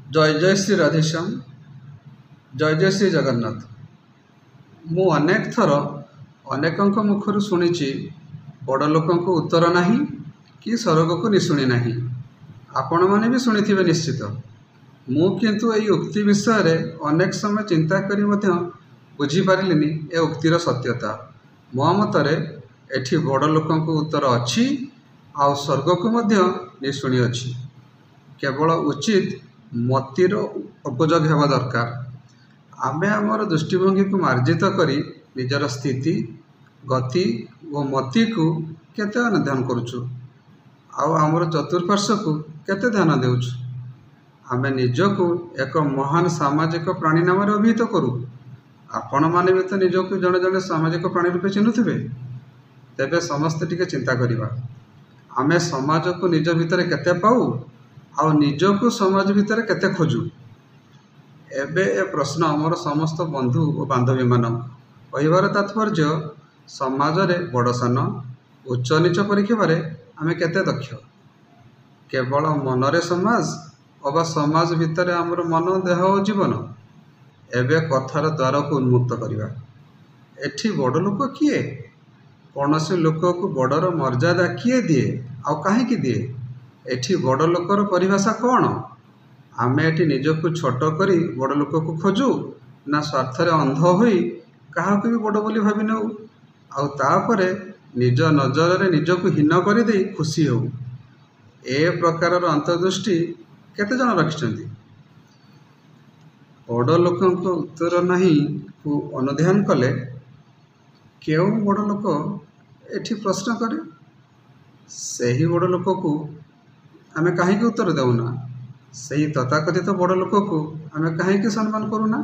जय जय श्री राधेश्याम। जय जय श्री जगन्नाथ। मु अनेक थर अनेकों मुखर शुणी बड़ लोक उत्तर नहीं कि स्वर्ग को निशुणी नहीं। आपण मैंने भी शुणी निश्चित। मु किंतु यही उक्ति विषय अनेक समय चिंता करी बुझीपारिनी ए उक्तिर सत्यता। मो मतरे एठी बड़ लोक उत्तर अच्छी आ स्वर्ग को मध्य निशुणी अच्छी। केवल उचित मतिर उपयोग हेबा दरकार। आमे आमर दृष्टिभंगी को मार्जित करी निजर स्थिति गति और मति को केते अनुध्यान करुचु आमर चतुर्पार्श्व को केते ध्यान देउछु। आमे निजको एक महान सामाजिक प्राणी नाम अभिहित करूँ। आपण माने भी तो निजको जड़े जड़े सामाजिक प्राणी रूपे चिन्हुथिबे। तेबे समस्ते टिके चिंता करिबा आमे समाज को निज भितर केते पाऊ आ निजको समाज भितर केते खोजु। एबे ए प्रश्न आमर समस्त बंधु और बांधवी मान कहबार तात्पर्य समाज रे बड़ सान उच्च नीच परीक्षारे आमे केते दक्ष। केवल मनरे समाज अबा समाज भितर आमर मन देह और जीवन। एबे कथार द्वार को उन्मुक्त करिबा। एठी बड़ लोक किए? कौनसी लोक को बड़र मर्यादा किए दिए आ काहे दिए? एठी बड़ लोकर परिभाषा कौन? आमे एठी निजको छोट करी बड़ लोक को खोजु ना स्वार्थरे अंध होई काहाको भी बड़ बोली भाबी नौ आउ तापरे निज नजर रे निजको हीन करी दे खुशी हो। ए प्रकारर अंतर्दृष्टि केते जन रखिछन्ति? बड़ लोकंको उत्तर नहीं को अनुध्यान कले केउ बड़ लोक एठी प्रश्न करे? सही बड़ लोक को आमे कहीं उत्तर देउना? सही तथाकथित बड़ लोक को आमे कहीं सम्मान करूना?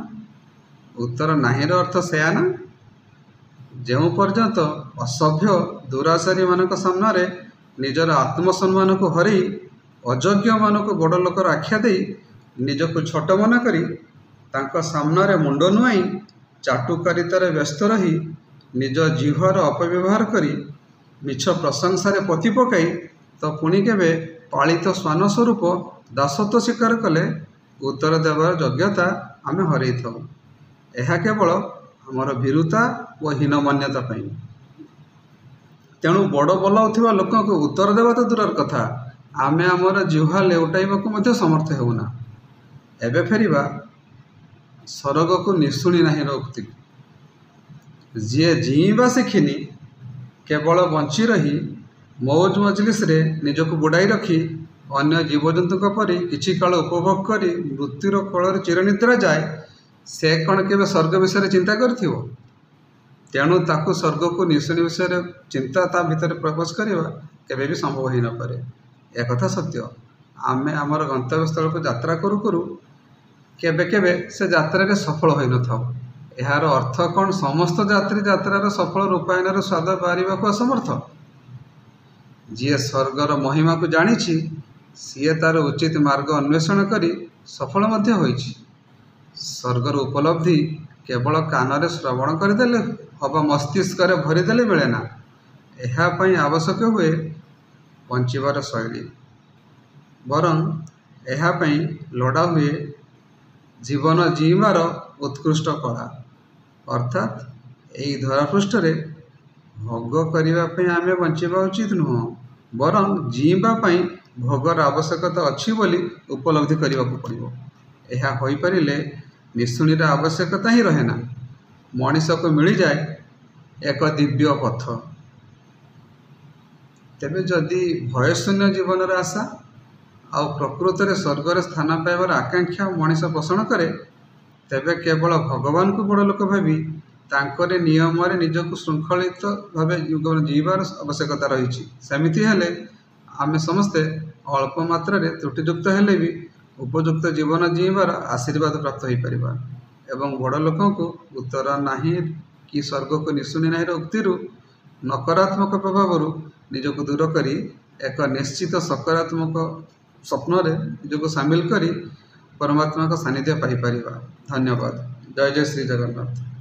उत्तर नहीं अर्थ सेया ना। जो पर्यंत असभ्य दुराचारी मानक सामने निजर आत्मसम्मान को हरई अयोग्य मानक बड़ लोकर आख्या दे निजको छोट मन करी तांका सामने मुंड नुआई चाटुकारितार व्यस्त रही निज जीवर अपव्यवहार करी मिछ प्रशंसार पति पकाई तो पुणी केबे पालित स्वान स्वरूप दासत्व स्वीकार कले उत्तर देवार योग्यता आमे हरई थाउ। यह केवल आमर भीरुता और हीनमान्यता पाई। तेणु बड़ बोलाउथिबा लोक को उत्तर देवा तो दूर कथा आमे आमर जिह्वा लेउटाइबाकु मध्य समर्थ हेउना। एबे फेरिबा स्वर्ग को निशुणी नहीं उक्ति। जी जीवा शिखिनी केवल बंची रही मौज मजलिस रे निजको बुड़ाई रखी अन्य जीवजंतु परी किछि काल उपभोग करी मृत्युर कोलर चिरनिद्रा जाए से कौन के स्वर्ग विषय चिंता करिथिबो? तेणु ताकू स्वर्ग को निशुणी विषय चिंता ता भीतर प्रवेश करवा केबे भी संभव हो न पारे। एक कथा सत्य। आमे आमर गंतव्य स्थल को यात्रा करू करू केबे केबे से यात्रा रे सफल होई न थाओ। एहार अर्थ कौन समस्त यात्री यात्रार सफल रूपायनर स्वाद बारिबा को असमर्थ? जी स्वर्गर महिमा को जानी सी तार उचित मार्ग अन्वेषण करी सफल मध्य होइछि। स्वर्गर उपलब्धि केवल कानरे श्रवण करदेले अबा मस्तिष्क रे भरीदेले मिले ना। एहा पई आवश्यक हुए बंचिबार शैली बरं एहा पई लोड़ा हुए जीवन जीवार उत्कृष्ट कला। अर्थात यही धरापृष्ठ रे भोग करने आमे बंचिबा उचित नुह बरं जीवा पाई भोगर आवश्यकता अच्छी बोली उपलब्धि करने को पड़ो। यह हो पारे निशुणीर आवश्यकता ही रहे ना। मनीष को मिल जाए एक दिव्य पथ। तेबे जदि भयशून्य जीवन आशा आ प्रकृत में स्वर्ग स्थान पाइबार आकांक्षा मनीष पोषण करे तेबे केवल भगवान को बड़ लोक भावी तांकरे नियम रे निजको श्रृंखलित भावे जीवार आवश्यकता रही। सेमिति हेले आमे समस्ते अल्प मात्रा रे त्रुटियुक्त हेले भी उपयुक्त जीवन जीवार आशीर्वाद प्राप्त हो पारिबा। एवं बड़ लोक को उत्तर नहीं कि स्वर्ग को निशुणी नहीं उक्तिर नकारात्मक प्रभाव निजको दूर करी एक निश्चित सकारात्मक स्वप्न रे निजको सामिल करी परमात्मा का सानिध्य पाई परिबा। धन्यवाद। जय जय श्री जगन्नाथ।